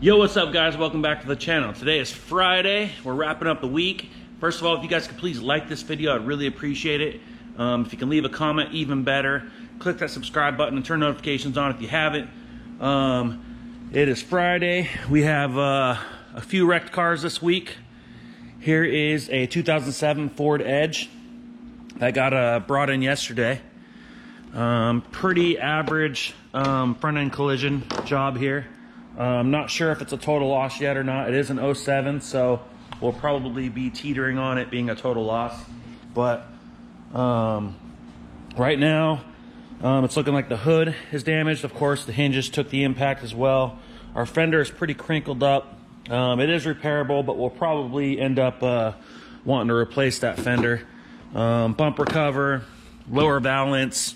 Yo, what's up guys? Welcome back to the channel. Today is Friday. We're wrapping up the week. First of all, if you guys could please like this video, I'd really appreciate it. If you can leave a comment, even better. Click that subscribe button and turn notifications on if you haven't. It is Friday. We have a few wrecked cars this week. Here is a 2007 Ford Edge that got brought in yesterday. Pretty average front end collision job here. I'm not sure if it's a total loss yet or not. It is an 07, so we'll probably be teetering on it being a total loss. But right now, it's looking like the hood is damaged. Of course, the hinges took the impact as well. Our fender is pretty crinkled up. It is repairable, but we'll probably end up wanting to replace that fender. Bumper cover, lower valance,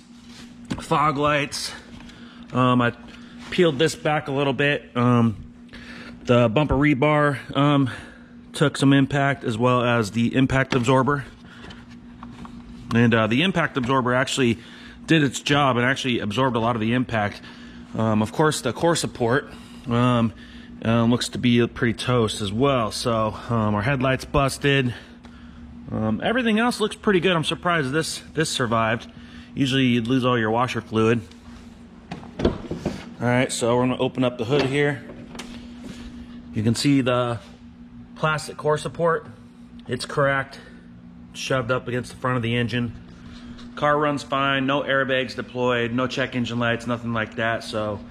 fog lights. I peeled this back a little bit. The bumper rebar took some impact, as well as the impact absorber. And the impact absorber actually did its job and actually absorbed a lot of the impact. Of course, the core support looks to be pretty toast as well. So our headlights busted. Everything else looks pretty good. I'm surprised this survived. Usually you'd lose all your washer fluid. All right, so we're gonna open up the hood here. You can see the plastic core support. It's cracked, shoved up against the front of the engine. Car runs fine, no airbags deployed, no check engine lights, nothing like that. So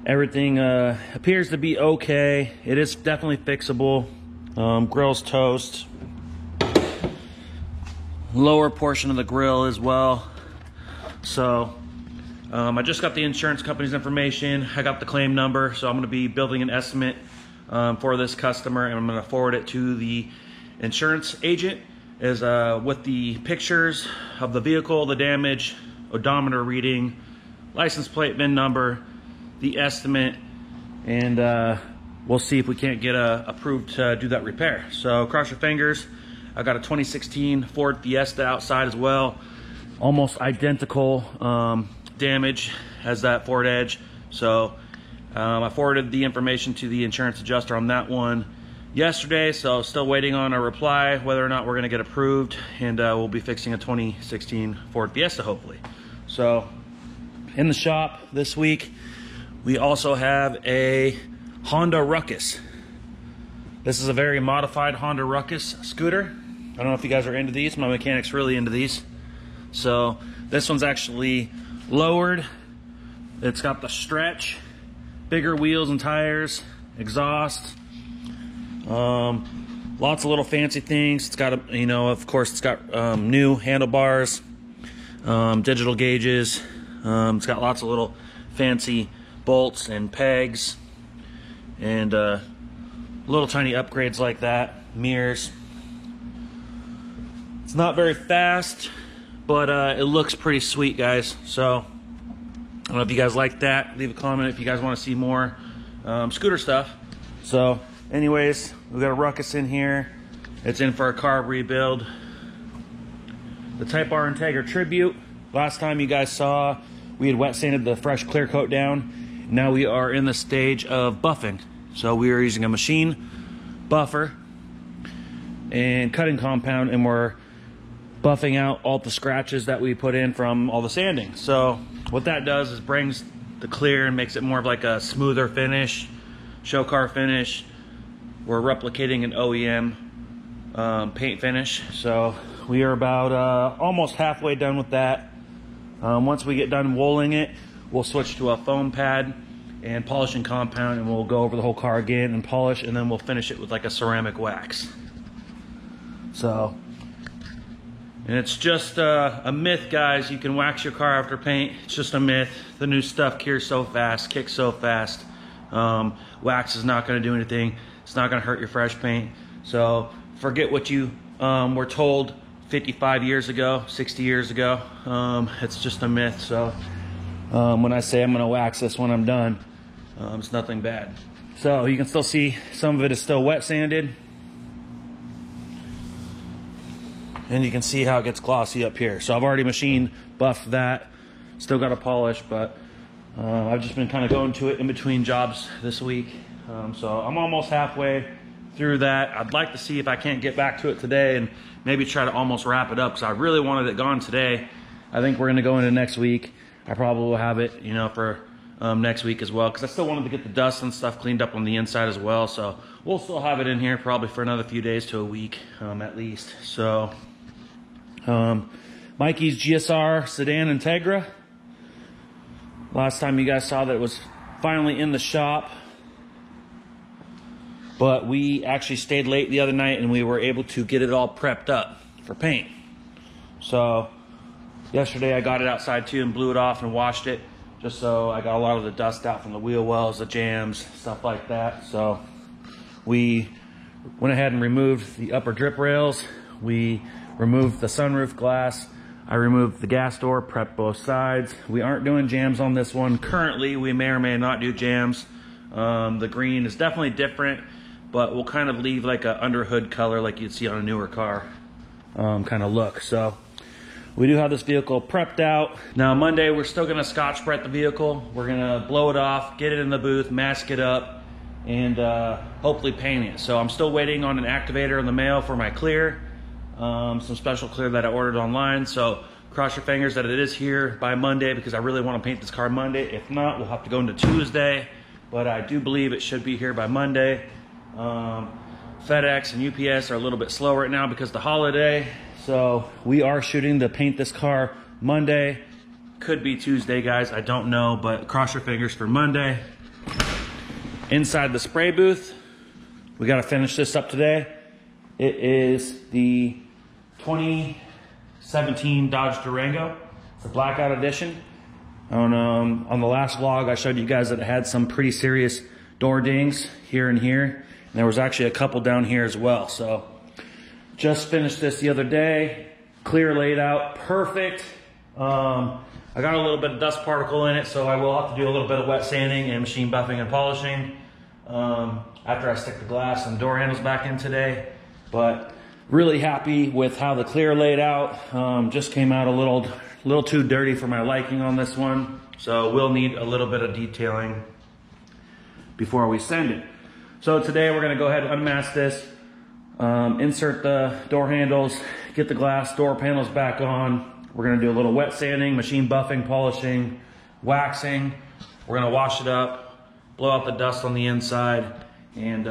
everything appears to be okay. It is definitely fixable. Grill's toast. Lower portion of the grill as well. So I just got the insurance company's information. I got the claim number, so I'm going to be building an estimate for this customer, and I'm going to forward it to the insurance agent with the pictures of the vehicle, the damage, odometer reading, license plate, VIN number, the estimate, and we'll see if we can't get approved to do that repair. So cross your fingers. I got a 2016 Ford Fiesta outside as well. Almost identical damage as that Ford Edge. So I forwarded the information to the insurance adjuster on that one yesterday, so still waiting on a reply whether or not we're going to get approved, and we'll be fixing a 2016 Ford Fiesta hopefully. So in the shop this week we also have a Honda Ruckus. This is a very modified Honda Ruckus scooter. I don't know if you guys are into these. My mechanic's really into these. So this one's actually lowered. It's got the stretch, bigger wheels and tires, exhaust, lots of little fancy things. It's got a, of course it's got new handlebars, digital gauges. It's got lots of little fancy bolts and pegs, and little tiny upgrades like that, mirrors. It's not very fast, but it looks pretty sweet, guys. So I don't know if you guys like that. Leave a comment if you guys want to see more scooter stuff. So anyways, we got a Ruckus in here. It's in for a carb rebuild. The Type R Integra Tribute. Last time you guys saw, we had wet sanded the fresh clear coat down. Now we are in the stage of buffing. So we are using a machine buffer and cutting compound, and we're buffing out all the scratches that we put in from all the sanding. So what that does is brings the clear and makes it more of like a smoother finish, show car finish. We're replicating an OEM paint finish. So we are about almost halfway done with that. Once we get done wooling it, we'll switch to a foam pad and polishing compound, and we'll go over the whole car again and polish, and then we'll finish it with like a ceramic wax. So, and it's just a myth, guys. You can wax your car after paint. It's just a myth. The new stuff cures so fast, kicks so fast. Wax is not going to do anything. It's not going to hurt your fresh paint. So forget what you were told 55 years ago, 60 years ago. It's just a myth. So when I say I'm going to wax this when I'm done, it's nothing bad. So you can still see some of it is still wet sanded. And you can see how it gets glossy up here. So I've already machine buffed that. Still got to polish, but I've just been kind of going to it in between jobs this week. So I'm almost halfway through that. I'd like to see if I can't get back to it today and maybe try to almost wrap it up, because I really wanted it gone today. I think we're gonna go into next week. I probably will have it, you know, for next week as well, because I still wanted to get the dust and stuff cleaned up on the inside as well. So we'll still have it in here probably for another few days to a week at least. So Mikey's GSR Sedan Integra. Last time you guys saw that it was finally in the shop, but we actually stayed late the other night and we were able to get it all prepped up for paint. So yesterday I got it outside too and blew it off and washed it, just so I got a lot of the dust out from the wheel wells, the jams, stuff like that. So we went ahead and removed the upper drip rails. We removed the sunroof glass. I removed the gas door, prepped both sides. We aren't doing jams on this one. Currently, we may or may not do jams. The green is definitely different, but we'll kind of leave like a under hood color like you'd see on a newer car kind of look. So we do have this vehicle prepped out. Now Monday, we're still gonna Scotch Brite the vehicle. We're gonna blow it off, get it in the booth, mask it up, and hopefully paint it. So I'm still waiting on an activator in the mail for my clear. Some special clear that I ordered online. So cross your fingers that it is here by Monday, because I really want to paint this car Monday. If not, we'll have to go into Tuesday, but I do believe it should be here by Monday. FedEx and UPS are a little bit slow right now because of the holiday. So we are shooting to paint this car Monday. Could be Tuesday, guys, I don't know, but cross your fingers for Monday. Inside the spray booth, we got to finish this up today. It is the 2017 Dodge Durango. It's a blackout edition. On the last vlog, I showed you guys that it had some pretty serious door dings here and here. And there was actually a couple down here as well. So just finished this the other day. Clear laid out, perfect. I got a little bit of dust particle in it, so I will have to do a little bit of wet sanding and machine buffing and polishing after I stick the glass and door handles back in today. But really happy with how the clear laid out. Just came out a little too dirty for my liking on this one. So we'll need a little bit of detailing before we send it. So today we're gonna go ahead and unmask this, insert the door handles, get the glass door panels back on. We're gonna do a little wet sanding, machine buffing, polishing, waxing. We're gonna wash it up, blow out the dust on the inside, and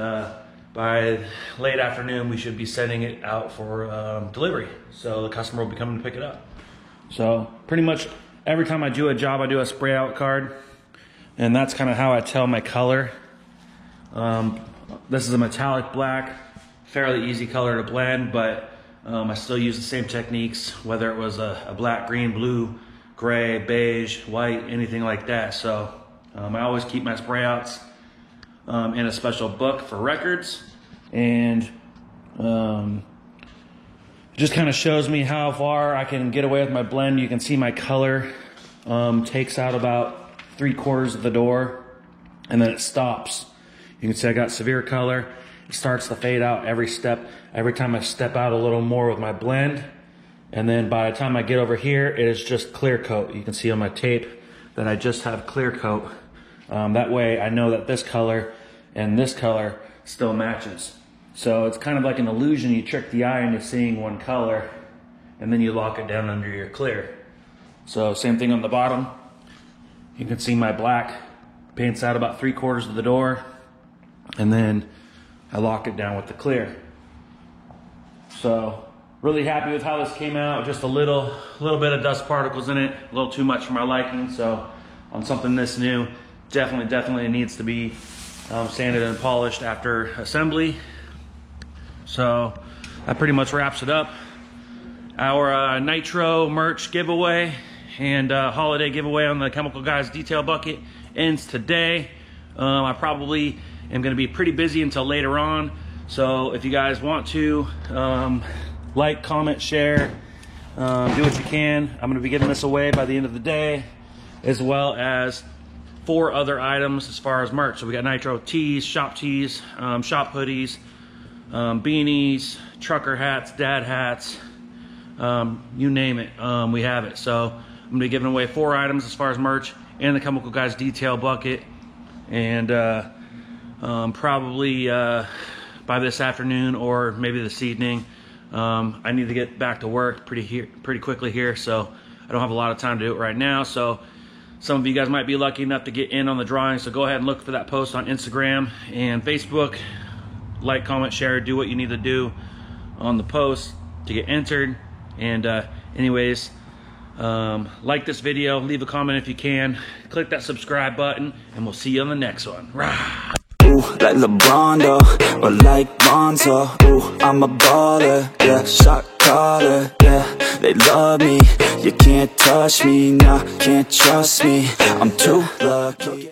by late afternoon, we should be sending it out for delivery. So the customer will be coming to pick it up. So pretty much every time I do a job, I do a spray out card. And that's kind of how I tell my color. This is a metallic black, fairly easy color to blend, but I still use the same techniques, whether it was a black, green, blue, gray, beige, white, anything like that. So I always keep my spray outs in a special book for records, and just kind of shows me how far I can get away with my blend. You can see my color takes out about 3/4 of the door, and then it stops. You can see I got severe color. It starts to fade out every time I step out a little more with my blend, and then by the time I get over here, it is just clear coat. You can see on my tape that I just have clear coat. That way I know that this color and this color still matches. So it's kind of like an illusion. You trick the eye into seeing one color, and then you lock it down under your clear. So same thing on the bottom. You can see my black paints out about 3/4 of the door, and then I lock it down with the clear. So really happy with how this came out. Just a little bit of dust particles in it, a little too much for my liking. So on something this new, definitely needs to be sanded and polished after assembly. So that pretty much wraps it up. Our Nitro merch giveaway and holiday giveaway on the Chemical Guys detail bucket ends today. I probably am going to be pretty busy until later on. So if you guys want to like, comment, share, do what you can. I'm going to be giving this away by the end of the day, as well as 4 other items as far as merch. So we got Nitro tees, shop hoodies, beanies, trucker hats, dad hats, you name it, we have it. So I'm gonna be giving away 4 items as far as merch and the Chemical Guys detail bucket. And probably by this afternoon or maybe this evening. I need to get back to work pretty quickly here, so I don't have a lot of time to do it right now. So some of you guys might be lucky enough to get in on the drawing, so go ahead and look for that post on Instagram and Facebook. Like, comment, share, do what you need to do on the post to get entered. And anyways, like this video, leave a comment if you can, click that subscribe button, and we'll see you on the next one. Rah! Ooh, like LeBron though, or like Lonzo. Ooh, I'm a baller, yeah, shot caller, yeah. They love me, you can't touch me, nah, can't trust me. I'm too lucky.